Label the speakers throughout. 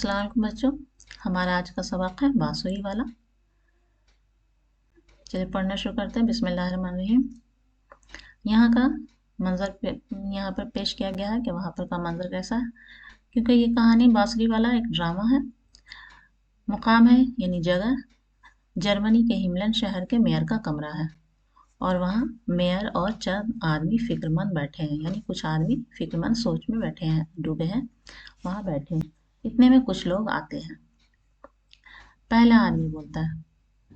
Speaker 1: السلام علیکم بچوں، ہمارا آج کا سبق ہے بانسری والا۔ چلیے پڑھنا شروع کرتے ہیں۔ بسم اللہ الرحمن الرحیم۔ یہاں کا منظر یہاں پر پیش کیا گیا ہے کہ وہاں پر کا منظر کیسا ہے، کیونکہ یہ کہانی بانسری والا ایک ڈرامہ ہے۔ مقام ہے یعنی جگہ جرمنی کے ہملن شہر کے میئر کا کمرہ ہے، اور وہاں میئر اور چند آدمی فکر مند بیٹھے ہیں، یعنی کچھ آدمی فکر مند سوچ میں بیٹھے ہیں، ڈوبے ہیں، وہاں بیٹھے ہیں۔ اتنے میں کچھ لوگ آتے ہیں۔ پہلا آدمی بولتا ہے،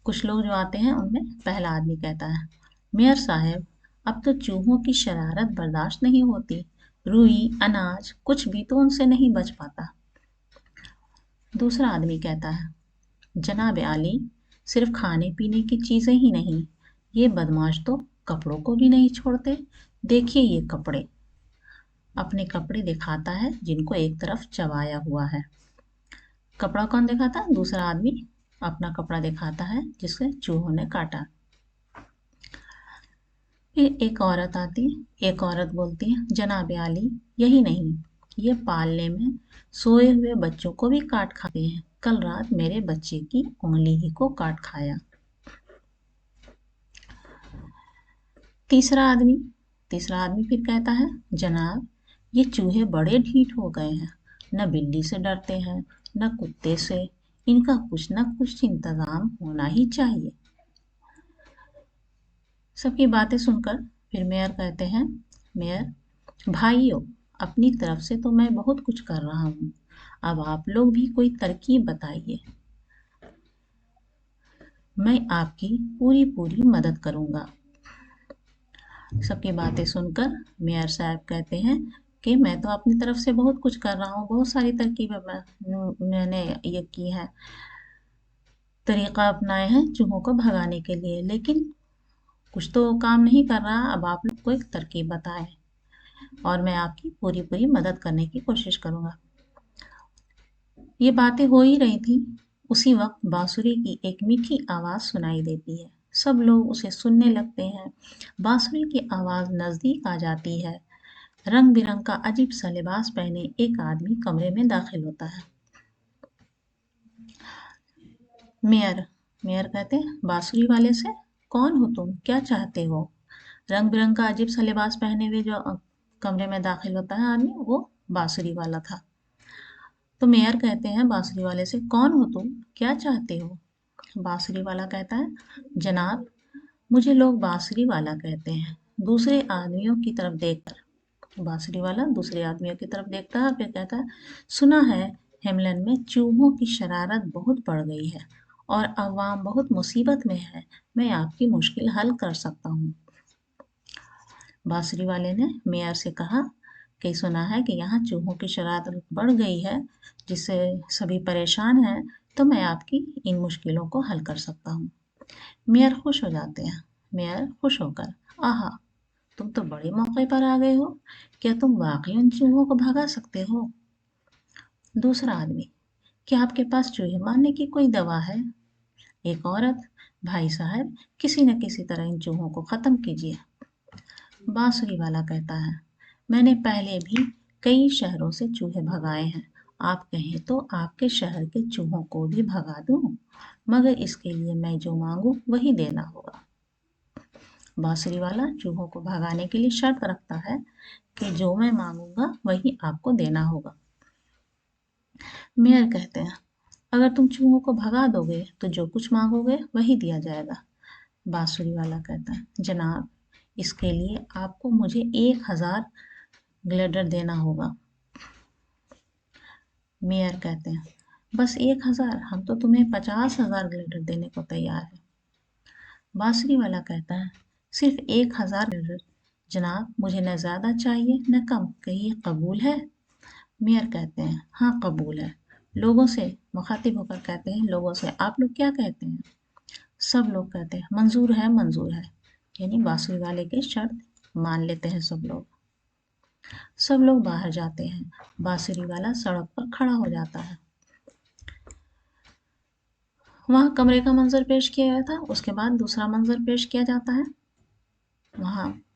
Speaker 1: کچھ لوگ جو آتے ہیں ان میں پہلا آدمی کہتا ہے، میئر صاحب اب تو چوہوں کی شرارت برداشت نہیں ہوتی، روئی اناج کچھ بھی تو ان سے نہیں بچ پاتا۔ دوسرا آدمی کہتا ہے، جناب عالی صرف کھانے پینے کی چیزیں ہی نہیں، یہ بدماش تو کپڑوں کو بھی نہیں چھوڑتے، دیکھیے یہ کپڑے۔ اپنے کپڑے دکھاتا ہے جن کو ایک طرف چبایا ہوا ہے۔ کپڑا کون دکھاتا ہے؟ دوسرا آدمی اپنا کپڑا دکھاتا ہے جس سے چوہوں نے کاٹا۔ پھر ایک عورت آتی، ایک عورت بولتی ہے، جناب عالی یہی نہیں، یہ پالنے میں سوئے ہوئے بچوں کو بھی کاٹ کھاتے ہیں، کل رات میرے بچے کی انگلی ہی کو کاٹ کھایا۔ تیسرا آدمی پھر کہتا ہے، جناب یہ چوہے بڑے ڈھیٹ ہو گئے ہیں، نہ بلی سے ڈرتے ہیں نہ کتے سے، ان کا کچھ نہ کچھ انتظام ہونا ہی چاہیے۔ سب کی باتیں سن کر پھر میئر کہتے ہیں، میئر بھائیو اپنی طرف سے تو میں بہت کچھ کر رہا ہوں، اب آپ لوگ بھی کوئی ترکیب بتائیے، میں آپ کی پوری مدد کروں گا۔ سب کی باتیں سن کر میئر صاحب کہتے ہیں کہ میں تو اپنی طرف سے بہت کچھ کر رہا ہوں، بہت ساری ترکیبیں میں نے یہ کی ہیں، طریقہ اپنائے ہیں چوہوں کو بھگانے کے لیے، لیکن کچھ تو کام نہیں کر رہا، اب آپ لوگ کو ایک ترکیب بتائیں اور میں آپ کی پوری مدد کرنے کی کوشش کروں گا۔ یہ باتیں ہو ہی رہی تھی، اسی وقت بانسری کی ایک میٹھی آواز سنائی دیتی ہے، سب لوگ اسے سننے لگتے ہیں۔ بانسری کی آواز نزدیک آ جاتی ہے، رنگ برنگ کا عجیب سا لباس پہنے ایک آدمی کمرے میں داخل ہوتا ہے۔ میئر کہتے ہیں بانسری والے سے، کون ہو تم، کیا چاہتے ہو؟ رنگ برنگ کا عجیب سا لباس پہنے ہوئے جو کمرے میں داخل ہوتا ہے آدمی، وہ بانسری والا تھا۔ تو میئر کہتے ہیں بانسری والے سے، کون ہو تم، کیا چاہتے ہو؟ بانسری والا کہتا ہے، جناب مجھے لوگ بانسری والا کہتے ہیں۔ دوسرے آدمیوں کی طرف دیکھ کر بانسری والا دوسرے آدمیوں کی طرف دیکھتا ہے، پھر کہتا ہے، سنا ہے ہیملن میں چوہوں کی شرارت بہت بڑھ گئی ہے اور عوام بہت مصیبت میں ہے، میں آپ کی مشکل حل کر سکتا ہوں۔ بانسری والے نے میئر سے کہا کہ سنا ہے کہ یہاں چوہوں کی شرارت بڑھ گئی ہے جس سے سبھی پریشان ہیں، تو میں آپ کی ان مشکلوں کو حل کر سکتا ہوں۔ میئر خوش ہو جاتے ہیں، میئر خوش ہو کر، آہا تم تو بڑے موقع پر آ گئے ہو، کیا تم واقعی ان چوہوں کو بھگا سکتے ہو؟ دوسرا آدمی، کیا آپ کے پاس چوہے مارنے کی کوئی دوا ہے؟ ایک عورت، بھائی صاحب کسی نہ کسی طرح ان چوہوں کو ختم کیجیے۔ بانسری والا کہتا ہے، میں نے پہلے بھی کئی شہروں سے چوہے بھگائے ہیں، آپ کہیں تو آپ کے شہر کے چوہوں کو بھی بھگا دوں، مگر اس کے لیے میں جو مانگوں وہی دینا ہوگا۔ بانسری والا چوہوں کو بھگانے کے لیے شرط رکھتا ہے کہ جو میں مانگوں گا وہی آپ کو دینا ہوگا۔ میئر کہتے ہیں، اگر تم چوہوں کو بھگا دو گے تو جو کچھ مانگو گے وہی دیا جائے گا۔ بانسری والا کہتا ہے، جناب اس کے لیے آپ کو مجھے 1000 گلیڈر دینا ہوگا۔ میئر کہتے ہیں، بس 1000، ہم تو تمہیں 50,000 گلیڈر دینے کو تیار ہیں۔ بانسری والا کہتا ہے، صرف 1000 گلیڈر، جناب مجھے نہ زیادہ چاہیے نہ کم، کہیے قبول ہے؟ میئر کہتے ہیں، ہاں قبول ہے۔ لوگوں سے مخاطب ہو کر کہتے ہیں، لوگوں سے آپ لوگ کیا کہتے ہیں؟ سب لوگ کہتے ہیں، منظور ہے منظور ہے، یعنی بانسری والے کی شرط مان لیتے ہیں سب لوگ۔ سب لوگ باہر جاتے ہیں، بانسری والا سڑک پر کھڑا ہو جاتا ہے۔ وہاں کمرے کا منظر پیش کیا گیا تھا، اس کے بعد دوسرا منظر پیش کیا جاتا ہے۔ وہاں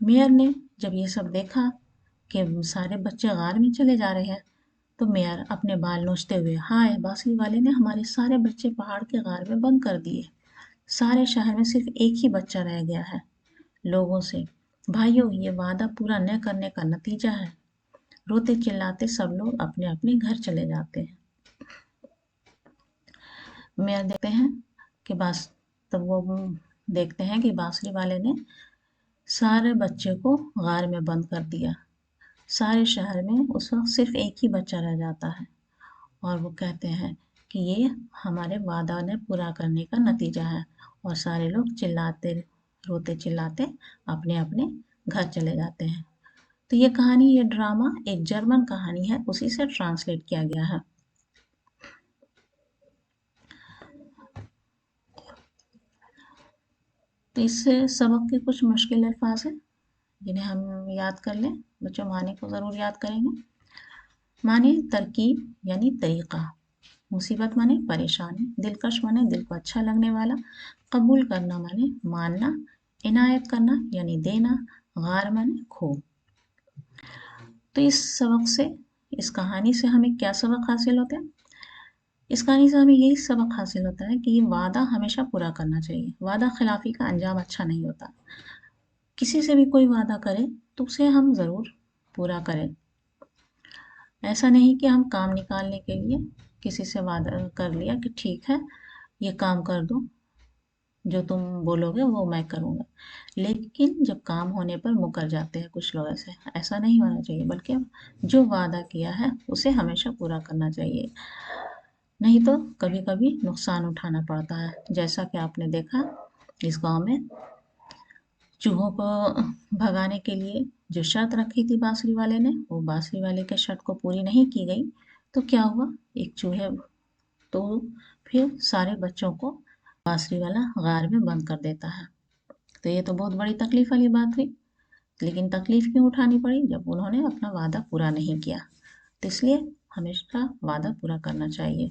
Speaker 1: میئر نے جب یہ سب دیکھا کہ سارے بچے غار میں چلے جا رہے ہیں تو میئر اپنے بال نوچتے ہوئے، ہائے بانسری والے نے ہمارے سارے بچے پہاڑ کے غار میں بند کر دیے، سارے شہر میں صرف ایک ہی بچہ رہ گیا ہے۔ لوگوں سے، بھائیو یہ وعدہ پورا نہ کرنے کا نتیجہ ہے۔ روتے چلاتے سب لوگ اپنے اپنے گھر چلے جاتے ہیں۔ میئر دیکھتے ہیں کہ تب وہ دیکھتے ہیں کہ بانسری والے نے سارے بچے کو غار میں بند کر دیا۔ سارے شہر میں اس وقت صرف ایک ہی بچہ رہ جاتا ہے اور وہ کہتے ہیں کہ یہ ہمارے وعدہ نے پورا کرنے کا نتیجہ ہے، اور سارے لوگ روتے چلاتے اپنے اپنے گھر چلے جاتے ہیں۔ تو یہ کہانی، یہ ڈرامہ ایک جرمن کہانی ہے، اسی سے ٹرانسلیٹ کیا گیا ہے۔ تو اس سے سبق کے کچھ مشکل الفاظ ہیں جنہیں ہم یاد کر لیں۔ بچوں معنی کو ضرور یاد کریں گے۔ معنی ترکیب یعنی طریقہ، مصیبت مانے پریشانی، دلکش مانے دل کو اچھا لگنے والا، قبول کرنا مانے ماننا، عنایت کرنا یعنی دینا، غار مانے کھو۔ تو اس سبق سے، اس کہانی سے ہمیں کیا سبق حاصل ہوتے ہیں؟ اس کہانی سے ہمیں یہی سبق حاصل ہوتا ہے کہ یہ وعدہ ہمیشہ پورا کرنا چاہیے۔ وعدہ خلافی کا انجام اچھا نہیں ہوتا۔ کسی سے بھی کوئی وعدہ کرے تو اسے ہم ضرور پورا کریں۔ ایسا نہیں کہ ہم کام نکالنے کے لیے کسی سے وعدہ کر لیا کہ ٹھیک ہے یہ کام کر دو، جو تم بولو گے وہ میں کروں گا، لیکن جب کام ہونے پر مکر جاتے ہیں کچھ لوگ۔ ایسا نہیں ہونا چاہیے، بلکہ جو وعدہ کیا ہے اسے ہمیشہ پورا کرنا چاہیے، نہیں تو کبھی کبھی نقصان اٹھانا پڑتا ہے۔ جیسا کہ آپ نے دیکھا اس گاؤں میں چوہوں کو بھگانے کے لیے جو شرط رکھی تھی بانسری والے نے، وہ بانسری والے کے شرط کو پوری نہیں کی گئی تو کیا ہوا، ایک چوہے تو پھر سارے بچوں کو بانسری والا غار میں بند کر دیتا ہے۔ تو یہ تو بہت بڑی تکلیف والی بات ہوئی، لیکن تکلیف کیوں اٹھانی پڑی؟ جب انہوں نے اپنا وعدہ پورا نہیں کیا۔ تو اس لیے ہمیشہ وعدہ پورا کرنا چاہیے۔